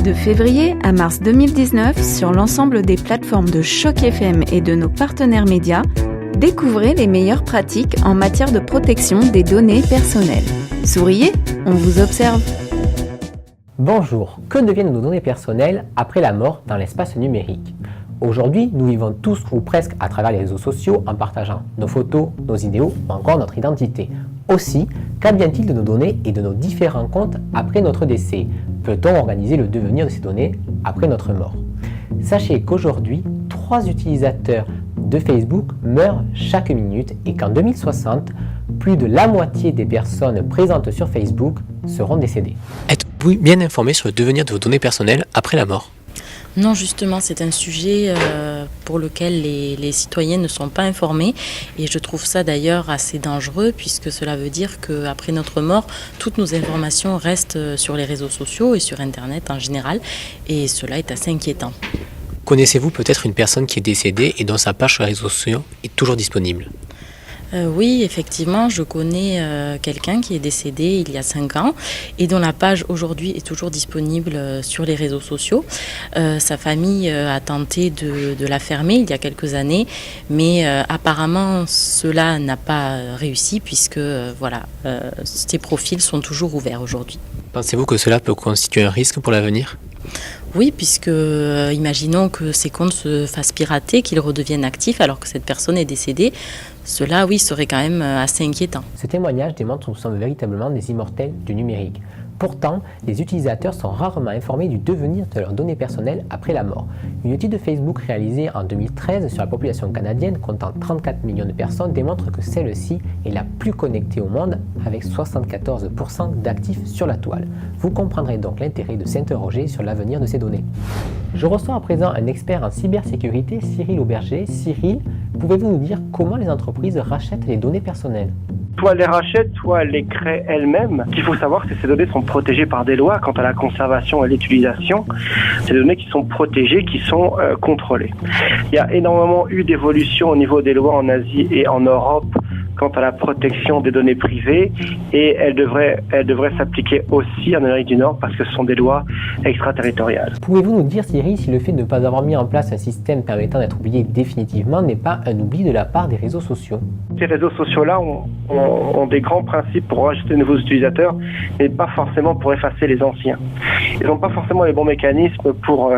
De février à mars 2019, sur l'ensemble des plateformes de Choc FM et de nos partenaires médias, découvrez les meilleures pratiques en matière de protection des données personnelles. Souriez, on vous observe. Bonjour, que deviennent nos données personnelles après la mort dans l'espace numérique ? Aujourd'hui, nous vivons tous ou presque à travers les réseaux sociaux en partageant nos photos, nos idéaux ou encore notre identité. Aussi, qu'advient-il de nos données et de nos différents comptes après notre décès ? Peut-on organiser le devenir de ces données après notre mort ? Sachez qu'aujourd'hui, 3 utilisateurs de Facebook meurent chaque minute et qu'en 2060, plus de la moitié des personnes présentes sur Facebook seront décédées. Êtes-vous bien informé sur le devenir de vos données personnelles après la mort ? Non, justement, c'est un sujet pour lequel les citoyens ne sont pas informés et je trouve ça d'ailleurs assez dangereux puisque cela veut dire qu'après notre mort, toutes nos informations restent sur les réseaux sociaux et sur Internet en général et cela est assez inquiétant. Connaissez-vous peut-être une personne qui est décédée et dont sa page sur les réseaux sociaux est toujours disponible ? Oui, effectivement, je connais quelqu'un qui est décédé il y a 5 ans et dont la page aujourd'hui est toujours disponible sur les réseaux sociaux. Sa famille a tenté de la fermer il y a quelques années, mais apparemment cela n'a pas réussi puisque ces profils sont toujours ouverts aujourd'hui. Pensez-vous que cela peut constituer un risque pour l'avenir ? Oui, puisque imaginons que ces comptes se fassent pirater, qu'ils redeviennent actifs alors que cette personne est décédée. Cela, oui, serait quand même assez inquiétant. Ce témoignage démontre que nous sommes véritablement des immortels du numérique. Pourtant, les utilisateurs sont rarement informés du devenir de leurs données personnelles après la mort. Une étude de Facebook réalisée en 2013 sur la population canadienne comptant 34 millions de personnes démontre que celle-ci est la plus connectée au monde avec 74% d'actifs sur la toile. Vous comprendrez donc l'intérêt de s'interroger sur l'avenir de ces données. Je reçois à présent un expert en cybersécurité, Cyril Auberger. Cyril, pouvez-vous nous dire comment les entreprises rachètent les données personnelles ? Soit elles les rachètent, soit elles les créent elles-mêmes. Ce qu'il faut savoir, c'est que ces données sont protégées par des lois quant à la conservation et l'utilisation. C'est des données qui sont protégées, qui sont contrôlées. Il y a énormément eu d'évolutions au niveau des lois en Asie et en Europe quant à la protection des données privées et elles devraient s'appliquer aussi en Amérique du Nord parce que ce sont des lois extraterritoriales. Pouvez-vous nous dire, Cyril, si le fait de ne pas avoir mis en place un système permettant d'être oublié définitivement n'est pas un oubli de la part des réseaux sociaux ? Ces réseaux sociaux-là ont des grands principes pour rajouter de nouveaux utilisateurs, mais pas forcément pour effacer les anciens. Ils n'ont pas forcément les bons mécanismes pour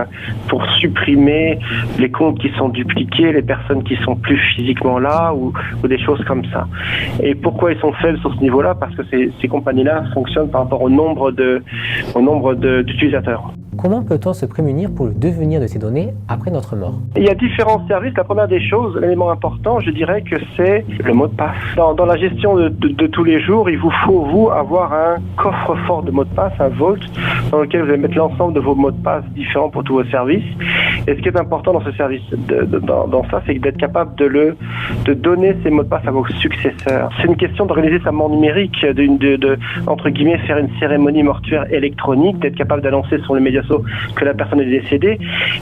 supprimer les comptes qui sont dupliqués, les personnes qui sont plus physiquement là ou des choses comme ça. Et pourquoi ils sont faibles sur ce niveau-là ? Parce que ces compagnies-là fonctionnent par rapport au nombre d'utilisateurs. Comment peut-on se prémunir pour le devenir de ces données après notre mort ? Il y a différents services. La première des choses, l'élément important, je dirais que c'est le mot de passe. Dans la gestion de tous les jours, il vous faut, avoir un coffre-fort de mots de passe, un vault, dans lequel vous allez mettre l'ensemble de vos mots de passe différents pour tous vos services. Et ce qui est important dans ce service, dans ça, c'est d'être capable de donner ces mots de passe à vos successeurs. C'est une question d'organiser sa mort numérique, entre guillemets, faire une cérémonie mortuaire électronique, d'être capable d'annoncer sur les médias sociaux que la personne est décédée.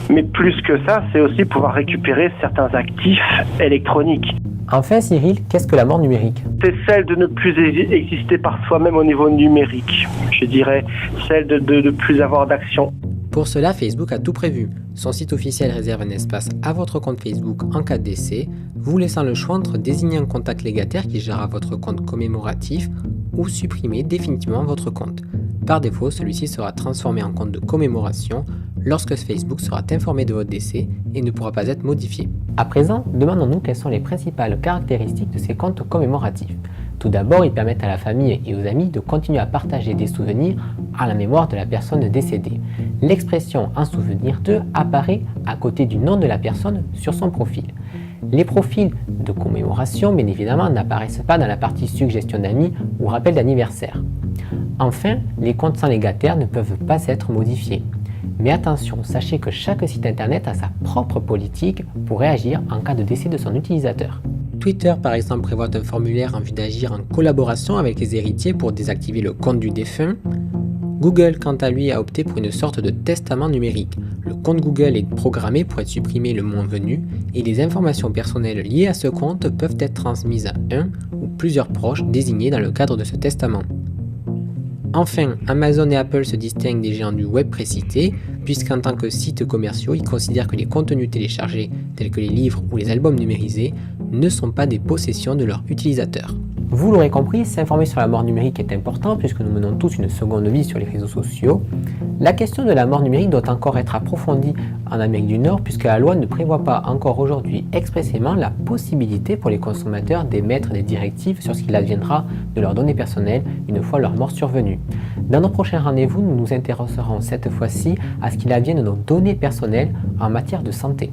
Mais plus que ça, c'est aussi pouvoir récupérer certains actifs électroniques. Enfin, Cyril, qu'est-ce que la mort numérique ? C'est celle de ne plus exister par soi-même au niveau numérique. Je dirais celle de ne plus avoir d'action. Pour cela, Facebook a tout prévu. Son site officiel réserve un espace à votre compte Facebook en cas de décès, vous laissant le choix entre désigner un contact légataire qui gérera votre compte commémoratif ou supprimer définitivement votre compte. Par défaut, celui-ci sera transformé en compte de commémoration lorsque Facebook sera informé de votre décès et ne pourra pas être modifié. À présent, demandons-nous quelles sont les principales caractéristiques de ces comptes commémoratifs. Tout d'abord, ils permettent à la famille et aux amis de continuer à partager des souvenirs à la mémoire de la personne décédée. L'expression « en souvenir d'eux » apparaît à côté du nom de la personne sur son profil. Les profils de commémoration, bien évidemment, n'apparaissent pas dans la partie suggestion d'amis ou rappel d'anniversaire. Enfin, les comptes sans légataire ne peuvent pas être modifiés. Mais attention, sachez que chaque site internet a sa propre politique pour réagir en cas de décès de son utilisateur. Twitter, par exemple, prévoit un formulaire en vue d'agir en collaboration avec les héritiers pour désactiver le compte du défunt. Google, quant à lui, a opté pour une sorte de testament numérique. Le compte Google est programmé pour être supprimé le moment venu et les informations personnelles liées à ce compte peuvent être transmises à un ou plusieurs proches désignés dans le cadre de ce testament. Enfin, Amazon et Apple se distinguent des géants du web précités, puisqu'en tant que sites commerciaux, ils considèrent que les contenus téléchargés, tels que les livres ou les albums numérisés, ne sont pas des possessions de leurs utilisateurs. Vous l'aurez compris, s'informer sur la mort numérique est important puisque nous menons tous une seconde vie sur les réseaux sociaux. La question de la mort numérique doit encore être approfondie en Amérique du Nord puisque la loi ne prévoit pas encore aujourd'hui expressément la possibilité pour les consommateurs d'émettre des directives sur ce qu'il adviendra de leurs données personnelles une fois leur mort survenue. Dans nos prochains rendez-vous, nous nous intéresserons cette fois-ci à ce qu'il advienne de nos données personnelles en matière de santé.